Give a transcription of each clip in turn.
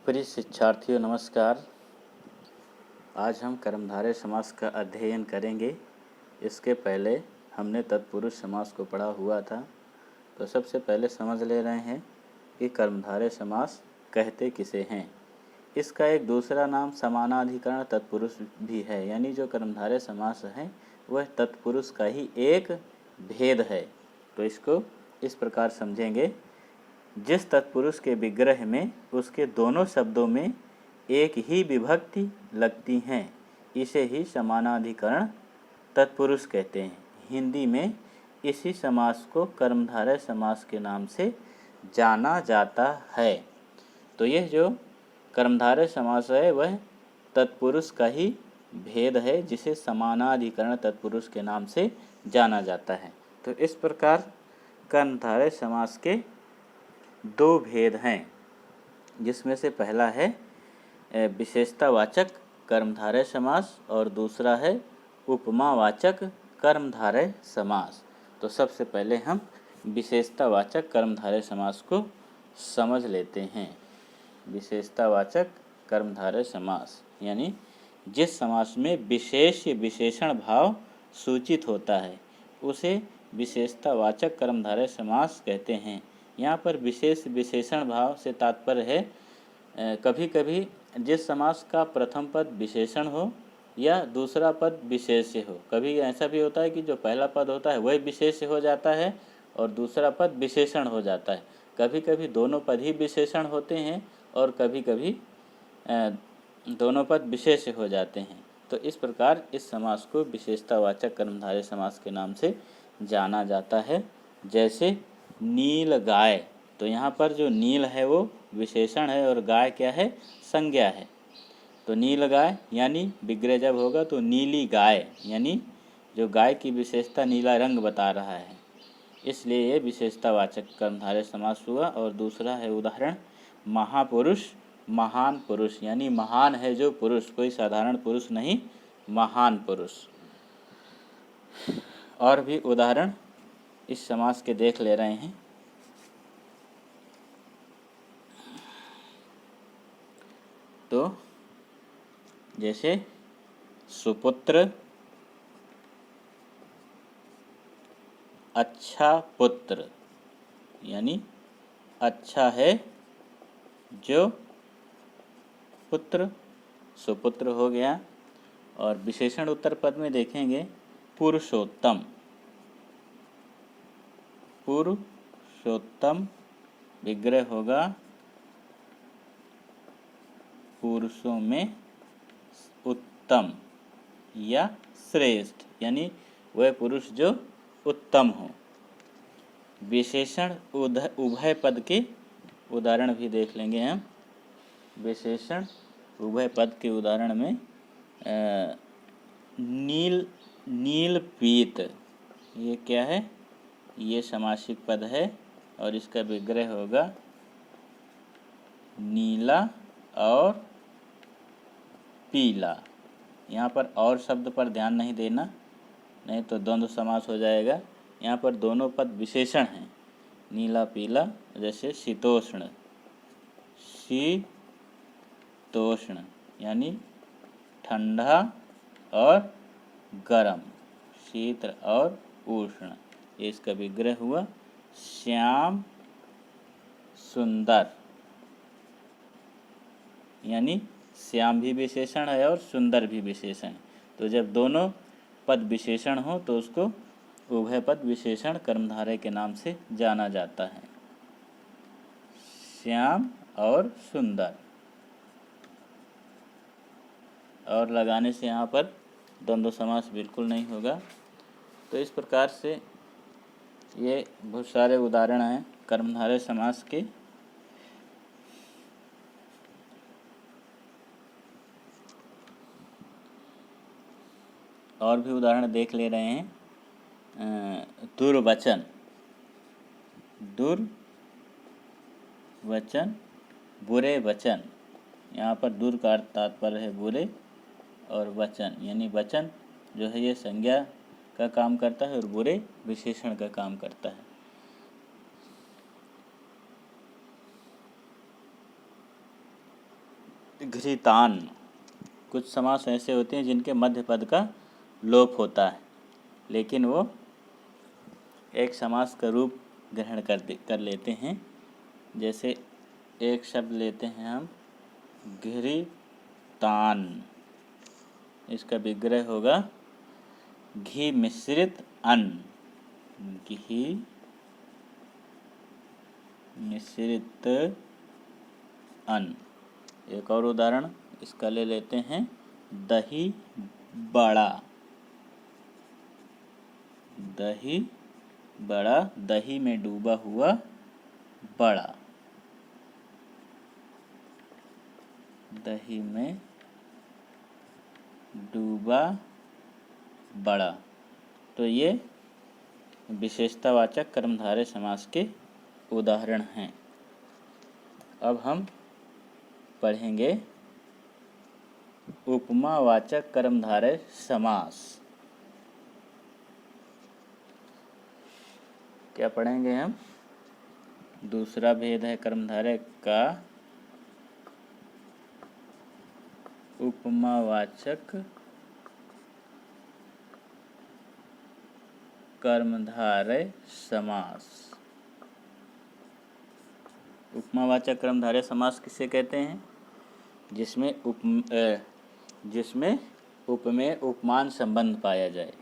प्रिय शिक्षार्थियों नमस्कार। आज हम कर्मधारय समास का अध्ययन करेंगे। इसके पहले हमने तत्पुरुष समास को पढ़ा हुआ था, तो सबसे पहले समझ ले रहे हैं कि कर्मधारय समास कहते किसे हैं। इसका एक दूसरा नाम समानाधिकरण तत्पुरुष भी है, यानी जो कर्मधारय समास है वह तत्पुरुष का ही एक भेद है। तो इसको इस प्रकार समझेंगे, जिस तत्पुरुष के विग्रह में उसके दोनों शब्दों में एक ही विभक्ति लगती हैं, इसे ही समानाधिकरण तत्पुरुष कहते हैं। हिंदी में इसी समास को कर्मधारय समास के नाम से जाना जाता है। तो यह जो कर्मधारय समास है वह तत्पुरुष का ही भेद है, जिसे समानाधिकरण तत्पुरुष के नाम से जाना जाता है। तो इस प्रकार कर्मधारय समास के दो भेद हैं, जिसमें से पहला है विशेषतावाचक कर्मधारय समास और दूसरा है उपमावाचक कर्मधारय समास। तो सबसे पहले हम विशेषतावाचक कर्मधारय समास को समझ लेते हैं। विशेषतावाचक कर्मधारय समास यानी जिस समास में विशेष विशेषण भाव सूचित होता है उसे विशेषतावाचक कर्मधारय समास कहते हैं। यहाँ पर विशेष विशेषण भाव से तात्पर्य है कभी कभी जिस समास का प्रथम पद विशेषण हो या दूसरा पद विशेष्य हो। कभी ऐसा भी होता है कि जो पहला पद होता है वही विशेष्य हो जाता है और दूसरा पद विशेषण हो जाता है। कभी कभी दोनों पद ही विशेषण होते हैं और कभी कभी दोनों पद विशेष्य हो जाते हैं। तो इस प्रकार इस समास को विशेषतावाचक कर्मधारय समास के नाम से जाना जाता है। जैसे नील गाय, तो यहाँ पर जो नील है वो विशेषण है और गाय क्या है, संज्ञा है। तो नील गाय यानी विग्रह जब होगा तो नीली गाय, यानी जो गाय की विशेषता नीला रंग बता रहा है, इसलिए ये विशेषतावाचक कर्मधारय समास हुआ। और दूसरा है उदाहरण महापुरुष महान पुरुष, यानी महान है जो पुरुष, कोई साधारण पुरुष नहीं, महान पुरुष। और भी उदाहरण इस समास के देख ले रहे हैं। तो जैसे सुपुत्र, अच्छा पुत्र, यानी अच्छा है जो पुत्र, सुपुत्र हो गया। और विशेषण उत्तर पद में देखेंगे पुरुषोत्तम, पुरुषोत्तम विग्रह होगा पुरुषों में उत्तम या श्रेष्ठ, यानी वह पुरुष जो उत्तम हो। विशेषण उभय पद के उदाहरण भी देख लेंगे हम। विशेषण उभय पद के उदाहरण में नील पीत, ये क्या है, ये समासिक पद है और इसका विग्रह होगा नीला और पीला। यहाँ पर और शब्द पर ध्यान नहीं देना, नहीं तो द्वंद्व समास हो जाएगा। यहाँ पर दोनों पद विशेषण हैं, नीला पीला। जैसे शीतोष्ण, शीतोष्ण यानी ठंडा और गर्म, शीत और उष्ण, ये इसका विग्रह हुआ। श्याम सुंदर, यानी श्याम भी विशेषण है और सुंदर भी विशेषण है। तो जब दोनों पद विशेषण हो तो उसको उभय पद विशेषण कर्मधारय के नाम से जाना जाता है। श्याम और सुंदर, और लगाने से यहाँ पर द्वंद्व समास बिल्कुल नहीं होगा। तो इस प्रकार से ये बहुत सारे उदाहरण हैं कर्मधारय समास के। और भी उदाहरण देख ले रहे हैं। दुर्वचन, दुर्वचन बुरे वचन, यहाँ पर दुर का तात्पर्य है बुरे और वचन यानी वचन जो है ये संज्ञा का काम करता है और बुरे विशेषण का काम करता है। घृतान। कुछ समास ऐसे होते हैं जिनके मध्य पद का लोप होता है, लेकिन वो एक समास का रूप ग्रहण कर लेते हैं। जैसे एक शब्द लेते हैं हम घृतान, इसका विग्रह होगा घी मिश्रित अन्न, घी मिश्रित अन्न। एक और उदाहरण इसका ले लेते हैं दही बड़ा, दही बड़ा, दही में डूबा हुआ बड़ा, दही में डूबा बड़ा। तो ये विशेषतावाचक कर्मधारय समास के उदाहरण हैं। अब हम पढ़ेंगे उपमावाचक कर्मधारय समास। क्या पढ़ेंगे हम? दूसरा भेद है कर्मधारय का उपमावाचक कर्मधारय समास। उपमावाचक कर्मधारय समास किसे कहते हैं? जिसमें उपमेय उपमान संबंध पाया जाए।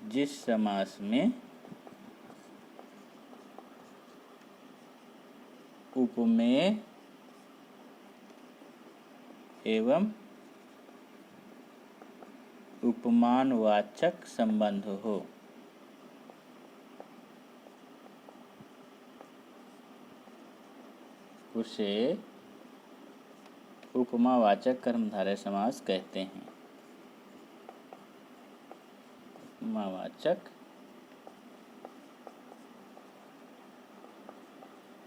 जिस समास में उपमेय एवं उपमानवाचक संबंध हो। उसे उपमावाचक कर्मधारय समास कहते हैं। उपमावाचक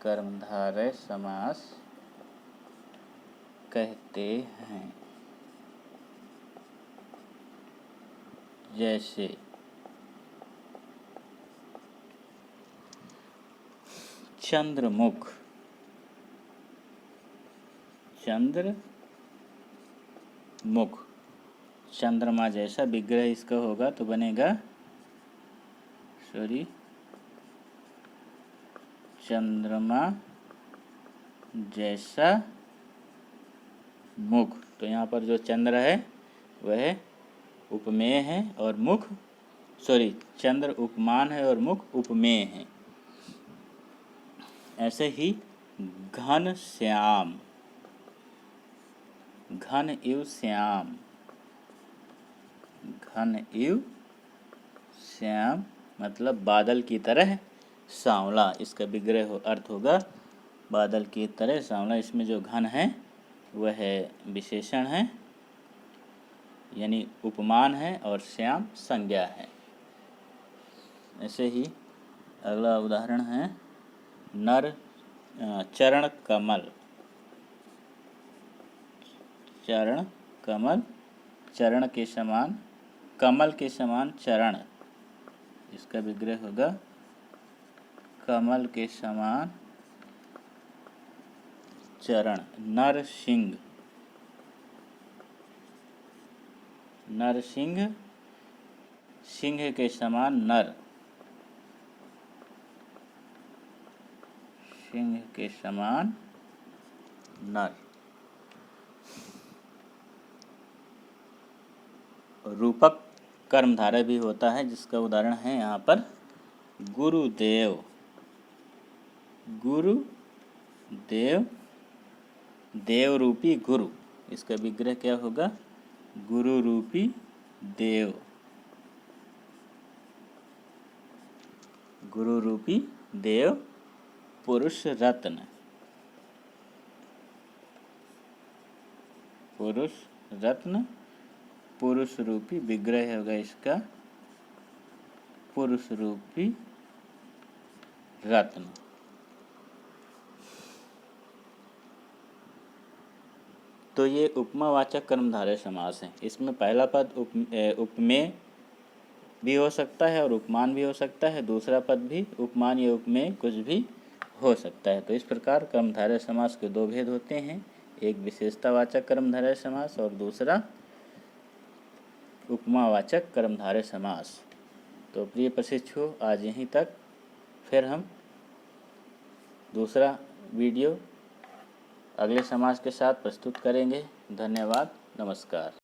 कर्मधारय समास कहते हैं। जैसे चंद्रमुख, चंद्रमुख, चंद्रमा जैसा विग्रह इसका होगा तो बनेगा चंद्रमा जैसा मुख। तो यहाँ पर जो चंद्र है वह उपमेय है और मुख चंद्र उपमान है और मुख उपमेय है। ऐसे ही घन श्याम, घन इव श्याम, घन इव श्याम मतलब बादल की तरह सांवला। इसका विग्रह अर्थ होगा बादल की तरह सांवला। इसमें जो घन है वह विशेषण है यानी उपमान है और श्याम संज्ञा है। ऐसे ही अगला उदाहरण है चरण कमल, चरण कमल, चरण के समान, कमल के समान चरण। इसका विग्रह होगा कमल के समान चरण। नरसिंह, नरसिंह, सिंह के समान नर, सिंह के समान नर। रूपक कर्मधारय भी होता है जिसका उदाहरण है यहाँ पर गुरुदेव, गुरुदेव, देव रूपी गुरु। इसका विग्रह क्या होगा? गुरु रूपी देव, गुरु रूपी देव। पुरुष रत्न, पुरुष रत्न, पुरुष रूपी विग्रह होगा इसका पुरुष रूपी रत्न। तो ये उपमावाचक कर्मधारय समास है। इसमें पहला पद उपमेय भी हो सकता है और उपमान भी हो सकता है, दूसरा पद भी उपमान या उपमेय कुछ भी हो सकता है। तो इस प्रकार कर्मधारय समास के दो भेद होते हैं, एक विशेषतावाचक कर्मधारय समास और दूसरा उपमावाचक कर्मधारय समास। तो प्रिय प्रशिक्षुओं, आज यहीं तक। फिर हम दूसरा वीडियो अगले समास के साथ प्रस्तुत करेंगे। धन्यवाद, नमस्कार।